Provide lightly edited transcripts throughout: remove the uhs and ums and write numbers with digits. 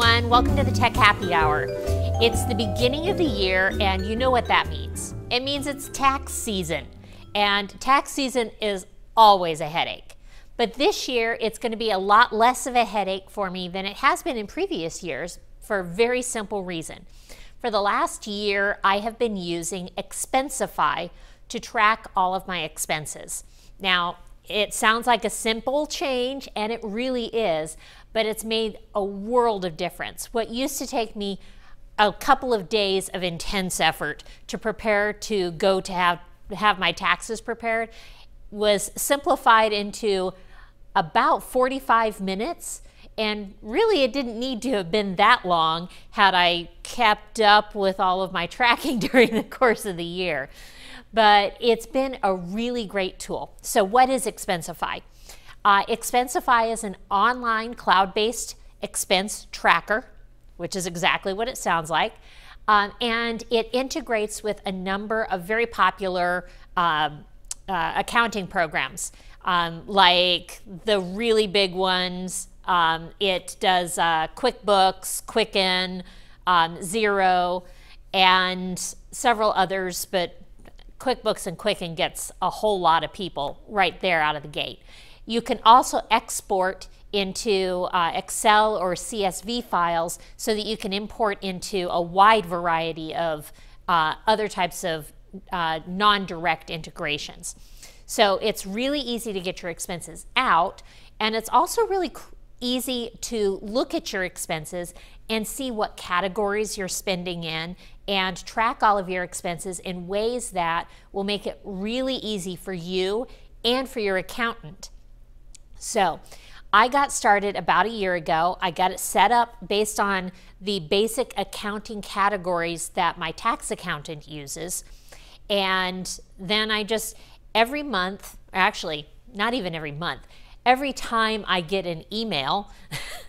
everyone. Welcome to the Tech Happy Hour. It's the beginning of the year, and you know what that means. It means it's tax season, and tax season is always a headache. But this year, it's going to be a lot less of a headache for me than it has been in previous years for a very simple reason. For the last year, I have been using Expensify to track all of my expenses. Now, it sounds like a simple change, and it really is, but it's made a world of difference. What used to take me a couple of days of intense effort to prepare to go to have my taxes prepared was simplified into about 45 minutes. And really, it didn't need to have been that long had I kept up with all of my tracking during the course of the year. But it's been a really great tool. So what is Expensify? Expensify is an online cloud-based expense tracker, which is exactly what it sounds like. And it integrates with a number of very popular accounting programs, like the really big ones. It does QuickBooks, Quicken, Xero, and several others, but QuickBooks and Quicken gets a whole lot of people right there out of the gate. You can also export into Excel or CSV files so that you can import into a wide variety of other types of non-direct integrations. So it's really easy to get your expenses out, and it's also really easy to look at your expenses and see what categories you're spending in and track all of your expenses in ways that will make it really easy for you and for your accountant. So I got started about a year ago. I got it set up based on the basic accounting categories that my tax accountant uses. And then I just, every month, actually not even every month, every time I get an email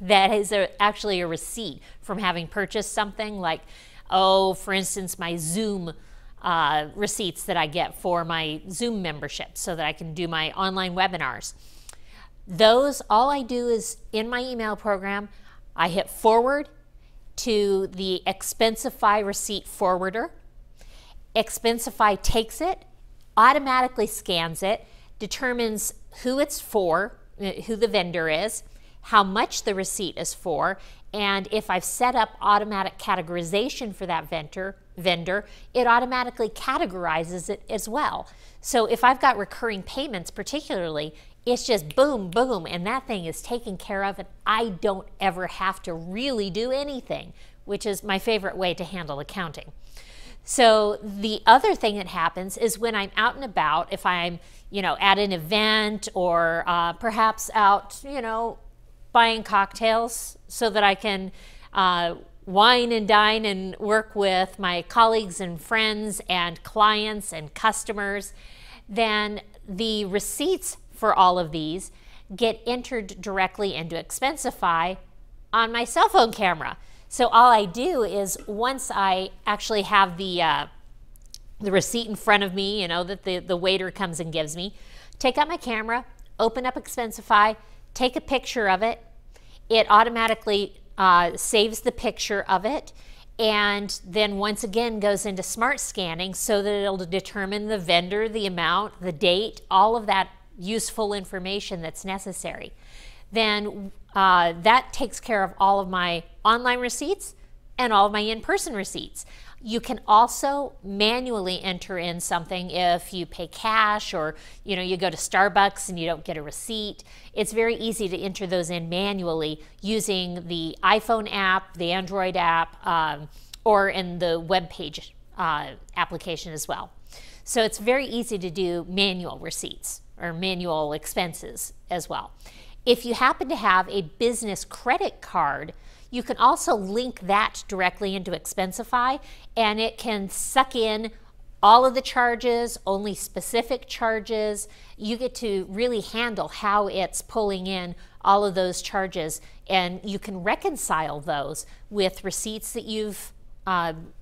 that is actually a receipt from having purchased something, like, oh, for instance, my Zoom receipts that I get for my Zoom membership so that I can do my online webinars. Those, all I do is in my email program, I hit forward to the Expensify receipt forwarder. Expensify takes it, automatically scans it, determines who it's for, who the vendor is, how much the receipt is for, and if I've set up automatic categorization for that vendor, it automatically categorizes it as well. So if I've got recurring payments particularly, it's just boom, boom, and that thing is taken care of, and I don't ever have to really do anything, which is my favorite way to handle accounting. So the other thing that happens is when I'm out and about, if I'm, at an event or perhaps out, buying cocktails so that I can wine and dine and work with my colleagues and friends and clients and customers, then the receipts for all of these get entered directly into Expensify on my cell phone camera. So all I do is once I actually have the receipt in front of me, that the waiter comes and gives me, take out my camera, open up Expensify, take a picture of it. It automatically saves the picture of it, and then once again goes into smart scanning so that it'll determine the vendor, the amount, the date, all of that useful information that's necessary. Then that takes care of all of my online receipts and all of my in-person receipts. You can also manually enter in something if you pay cash or you go to Starbucks and you don't get a receipt. It's very easy to enter those in manually using the iPhone app, the Android app, or in the web page application as well. So it's very easy to do manual receipts or manual expenses as well. If you happen to have a business credit card, you can also link that directly into Expensify, and it can suck in all of the charges, only specific charges. You get to really handle how it's pulling in all of those charges, and you can reconcile those with receipts that you've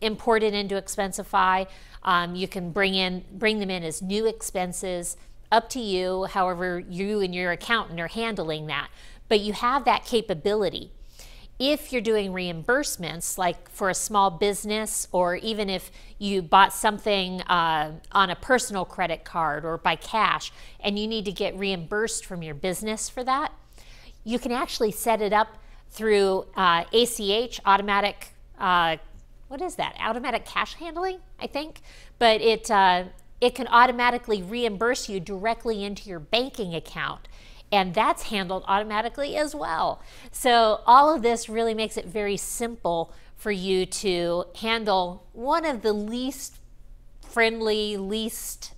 imported into Expensify. You can bring them in as new expenses. Up to you, however you and your accountant are handling that. But you have that capability. If you're doing reimbursements, like for a small business, or even if you bought something on a personal credit card or by cash and you need to get reimbursed from your business for that, you can actually set it up through ACH, automatic, what is that? Automatic cash handling, I think. But it can automatically reimburse you directly into your banking account. And that's handled automatically as well. So all of this really makes it very simple for you to handle one of the least friendly, least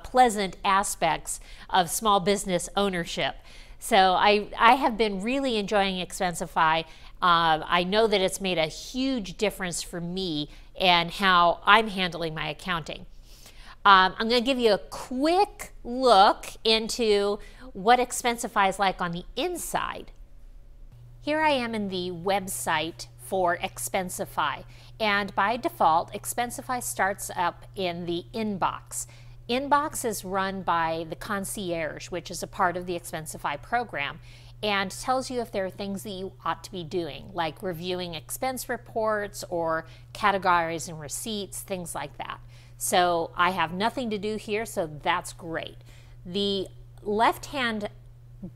pleasant aspects of small business ownership. So I have been really enjoying Expensify. I know that it's made a huge difference for me and how I'm handling my accounting. I'm going to give you a quick look into what Expensify is like on the inside. Here I am in the website for Expensify, and by default, Expensify starts up in the inbox. Inbox is run by the concierge, which is a part of the Expensify program, and tells you if there are things that you ought to be doing, like reviewing expense reports or categorizing receipts, things like that. So I have nothing to do here, so that's great. The left-hand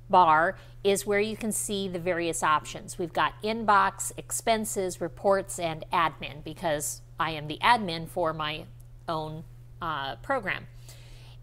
bar is where you can see the various options. We've got inbox, expenses, reports, and admin, because I am the admin for my own program.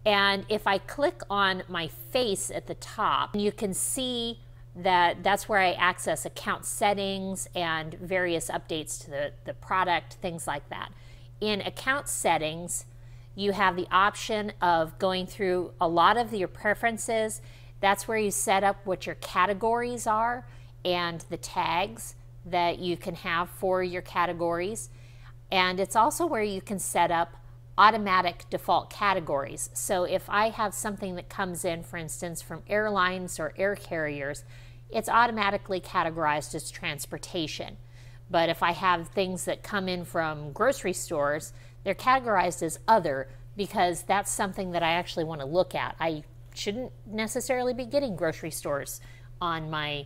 And if I click on my face at the top, you can see that that's where I access account settings and various updates to the product, things like that. In account settings, you have the option of going through a lot of your preferences. That's where you set up what your categories are and the tags that you can have for your categories. And it's also where you can set up automatic default categories. So if I have something that comes in, for instance, from airlines or air carriers, it's automatically categorized as transportation. But if I have things that come in from grocery stores, they're categorized as other, because that's something that I actually want to look at. I shouldn't necessarily be getting grocery stores on my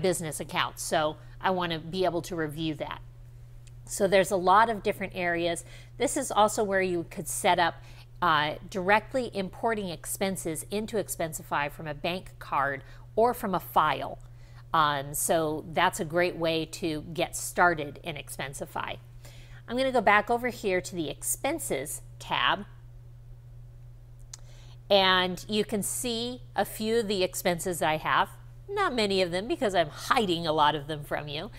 business account, so I want to be able to review that. So there's a lot of different areas. This is also where you could set up directly importing expenses into Expensify from a bank card or from a file. So that's a great way to get started in Expensify. I'm going to go back over here to the Expenses tab, and you can see a few of the expenses I have. Not many of them, because I'm hiding a lot of them from you.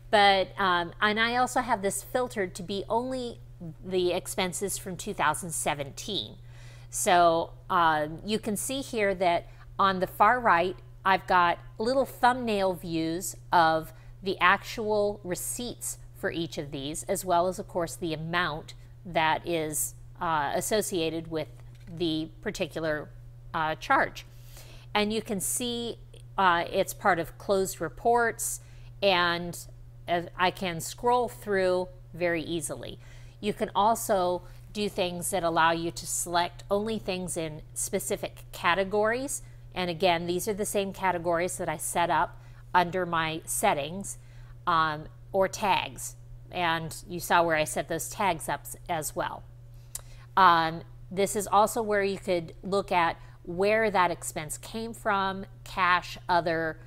But and I also have this filtered to be only the expenses from 2017. So you can see here that on the far right, I've got little thumbnail views of the actual receipts for each of these, as well as, of course, the amount that is associated with the particular charge. And you can see it's part of closed reports, and I can scroll through very easily. You can also do things that allow you to select only things in specific categories. And again, these are the same categories that I set up under my settings, or tags. And you saw where I set those tags up as well. This is also where you could look at where that expense came from, cash, other,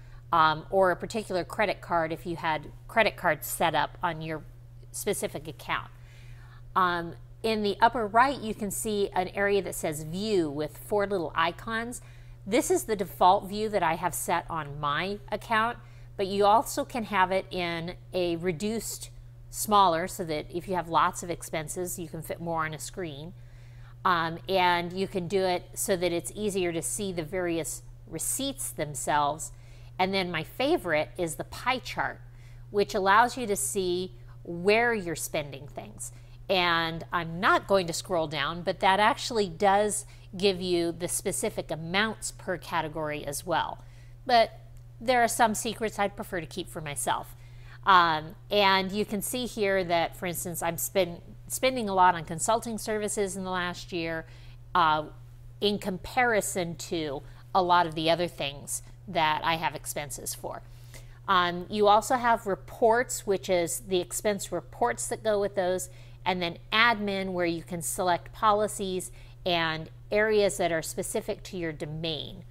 or a particular credit card if you had credit cards set up on your specific account. In the upper right, you can see an area that says View with 4 little icons. This is the default view that I have set on my account, but you also can have it in a reduced, smaller, so that if you have lots of expenses, you can fit more on a screen. And you can do it so that it's easier to see the various receipts themselves. And then my favorite is the pie chart, which allows you to see where you're spending things. And I'm not going to scroll down, but that actually does give you the specific amounts per category as well. But there are some secrets I'd prefer to keep for myself. And you can see here that, for instance, I'm spending a lot on consulting services in the last year in comparison to a lot of the other things that I have expenses for. You also have reports, which is the expense reports that go with those, and then admin, where you can select policies and areas that are specific to your domain.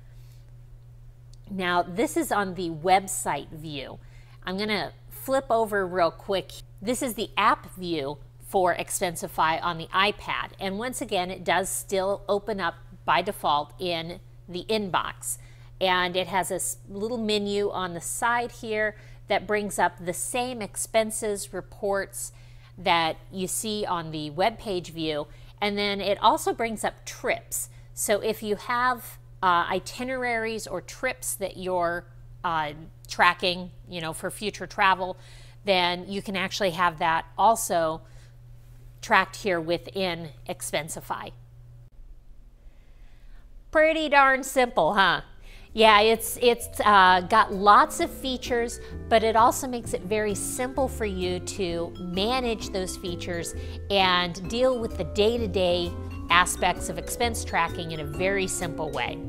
Now, this is on the website view. I'm going to flip over real quick. This is the app view for Expensify on the iPad. And once again, it does still open up by default in the inbox. And it has a little menu on the side here that brings up the same expenses reports that you see on the web page view. And then it also brings up trips. So if you have itineraries or trips that you're tracking, for future travel, then you can actually have that also tracked here within Expensify. Pretty darn simple, huh? Yeah, it's got lots of features, but it also makes it very simple for you to manage those features and deal with the day-to-day aspects of expense tracking in a very simple way.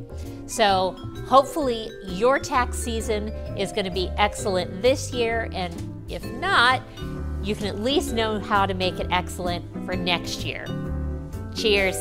So hopefully your tax season is going to be excellent this year, and if not, you can at least know how to make it excellent for next year. Cheers.